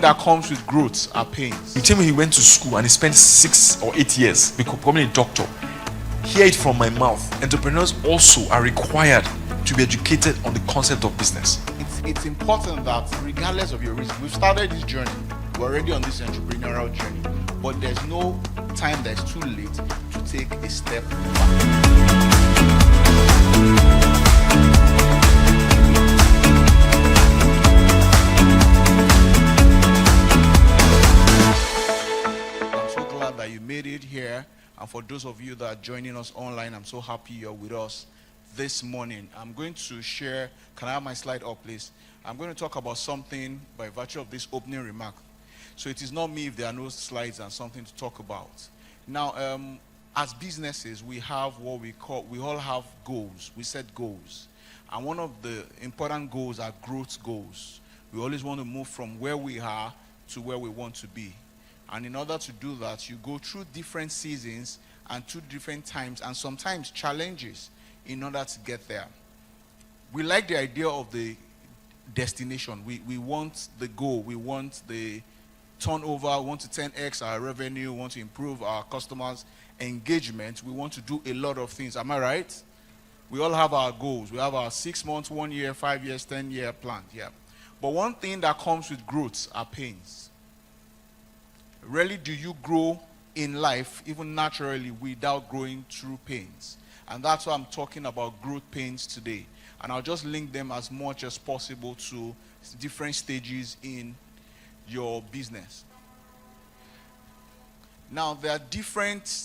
that comes with growth are pains. You tell me he went to school and he spent 6 or 8 years becoming a doctor. Hear it from my mouth. Entrepreneurs also are required to be educated on the concept of business. It's important that regardless of your reason, we've started this journey. We're already on this entrepreneurial journey, but there's no time that's too late to take a step back. That you made it here, and for those of you that are joining us online, I'm so happy you're with us this morning. I'm going to share, can I have my slide up please? I'm going to talk about something by virtue of this opening remark. So it is not me if there are no slides and something to talk about. Now, as businesses, we have what we all have goals. We set goals, and one of the important goals are growth goals. We always want to move from where we are to where we want to be. And in order to do that, you go through different seasons and through different times and sometimes challenges in order to get there. We like the idea of the destination. We want the goal. We want the turnover. We want to 10x our revenue. We want to improve our customers' engagement. We want to do a lot of things. Am I right? We all have our goals. We have our 6 months, 1 year, 5 years, 10-year plan. Yeah. But one thing that comes with growth are pains. Rarely do you grow in life, even naturally, without growing through pains. And that's why I'm talking about growth pains today. And I'll just link them as much as possible to different stages in your business. Now, there are different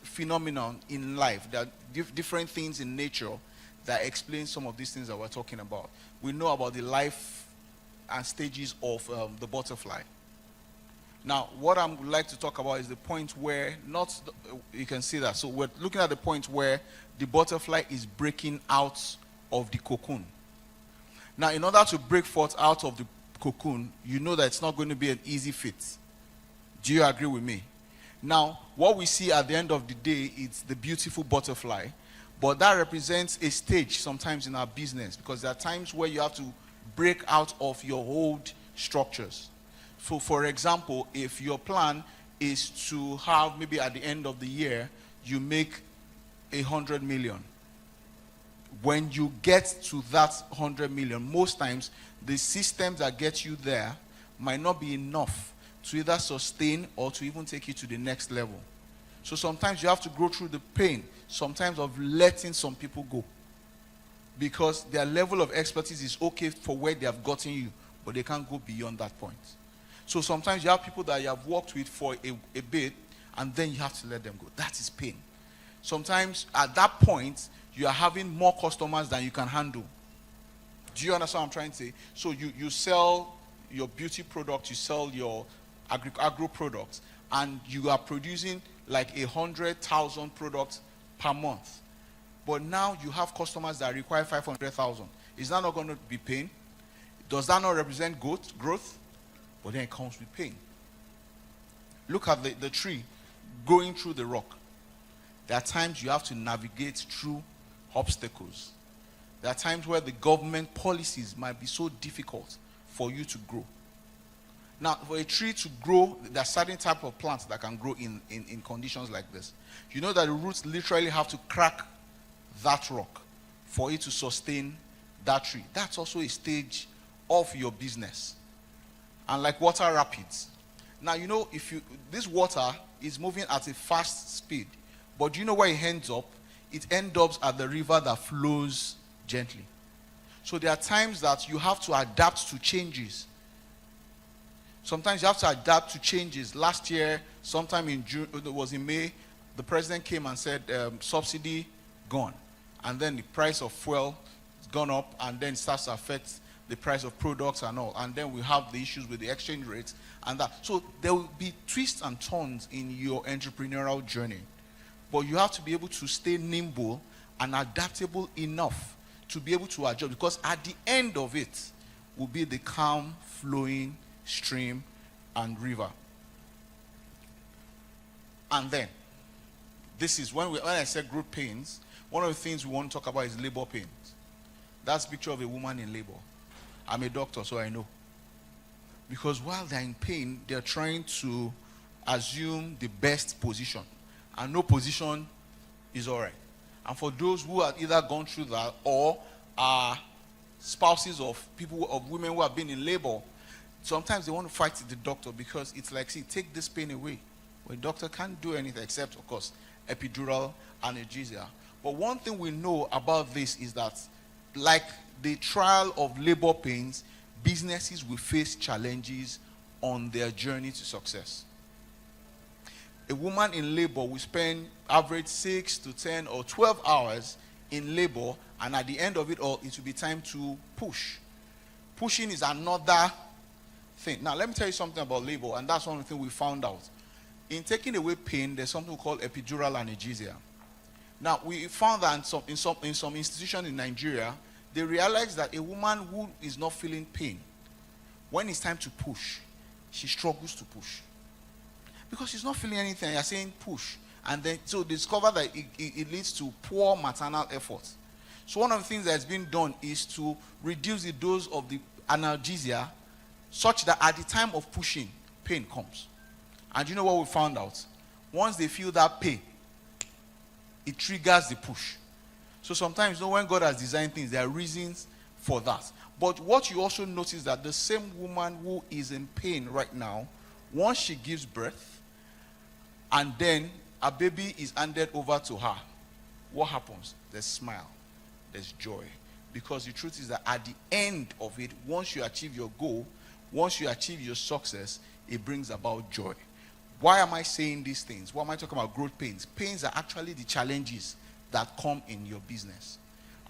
phenomena in life. There are different things in nature that explain some of these things that we're talking about. We know about the life and stages of the butterfly. Now, what I would like to talk about is the point where, you can see that. So we're looking at the point where the butterfly is breaking out of the cocoon. Now, in order to break forth out of the cocoon, you know that it's not going to be an easy fit. Do you agree with me? Now, what we see at the end of the day is the beautiful butterfly, but that represents a stage sometimes in our business, because there are times where you have to break out of your old structures. So, for example, if your plan is to have maybe at the end of the year, you make 100 million. When you get to that 100 million, most times the systems that get you there might not be enough to either sustain or to even take you to the next level. So sometimes you have to go through the pain, sometimes of letting some people go, because their level of expertise is okay for where they have gotten you, but they can't go beyond that point. So sometimes you have people that you have worked with for a bit, and then you have to let them go. That is pain. Sometimes at that point, you are having more customers than you can handle. Do you understand what I'm trying to say? So you sell your beauty product, you sell your agro products, and you are producing like 100,000 products per month. But now you have customers that require 500,000. Is that not going to be pain? Does that not represent growth? But then it comes with pain. Look at the tree going through the rock. There are times you have to navigate through obstacles. There are times where the government policies might be so difficult for you to grow. Now, for a tree to grow, there are certain type of plants that can grow in conditions like this. You know that the roots literally have to crack that rock for it to sustain that tree. That's also a stage of your business. And like water rapids. Now, you know, this water is moving at a fast speed. But do you know where it ends up? It ends up at the river that flows gently. So there are times that you have to adapt to changes. Sometimes you have to adapt to changes. Last year, sometime in June, it was in May, the president came and said, subsidy gone. And then the price of fuel has gone up, and then it starts to affect the price of products and all. And then we have the issues with the exchange rates and that. So there will be twists and turns in your entrepreneurial journey. But you have to be able to stay nimble and adaptable enough to be able to adjust, because at the end of it will be the calm, flowing stream and river. And then, this is when I said growth pains, one of the things we want to talk about is labor pains. That's a picture of a woman in labor. I'm a doctor, so I know. Because while they're in pain, they're trying to assume the best position. And no position is all right. And for those who have either gone through that or are spouses of people, of women who have been in labor, sometimes they want to fight the doctor because it's like, see, take this pain away. Well, the doctor can't do anything except, of course, epidural analgesia. But one thing we know about this is that, like the trial of labor pains, businesses will face challenges on their journey to success. A woman in labor will spend average 6 to 10 or 12 hours in labor, and at the end of it all, it will be time to push. Pushing is another thing. Now, let me tell you something about labor, and that's one of the things we found out. In taking away pain, there's something called epidural analgesia. Now, we found that in some institutions in Nigeria, they realized that a woman who is not feeling pain, when it's time to push, she struggles to push. Because she's not feeling anything, you're saying push. And then, so they discover that it leads to poor maternal effort. So one of the things that's been done is to reduce the dose of the analgesia such that at the time of pushing, pain comes. And you know what we found out? Once they feel that pain, it triggers the push. So sometimes, when God has designed things, there are reasons for that. But what you also notice that the same woman who is in pain right now, once she gives birth, and then a baby is handed over to her, what happens? There's smile, there's joy. Because the truth is that at the end of it, once you achieve your goal, once you achieve your success, it brings about joy. Why am I saying these things? Why am I talking about growth pains? Pains are actually the challenges that come in your business.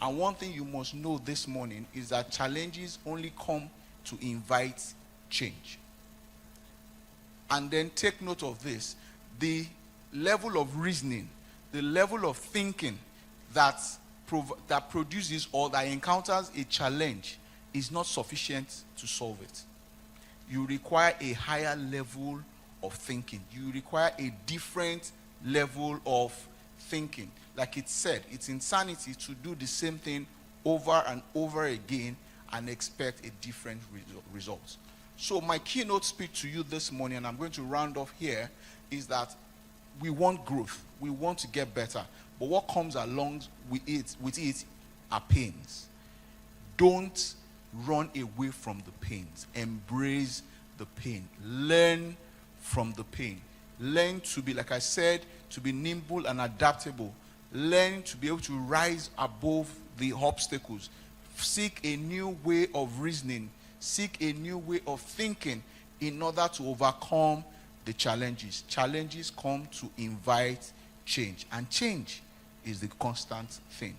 And one thing you must know this morning is that challenges only come to invite change. And then take note of this. The level of reasoning, the level of thinking that produces or that encounters a challenge is not sufficient to solve it. You require a higher level of thinking. You require a different level of thinking. Like it said, it's insanity to do the same thing over and over again and expect a different result. So my keynote speech to you this morning, and I'm going to round off here, is that we want growth. We want to get better. But what comes along with it are pains. Don't run away from the pains. Embrace the pain. Learn from the pain. Learn to be, like I said, to be nimble and adaptable. Learn to be able to rise above the obstacles. Seek a new way of reasoning. Seek a new way of thinking in order to overcome the challenges. Challenges come to invite change. And change is the constant thing.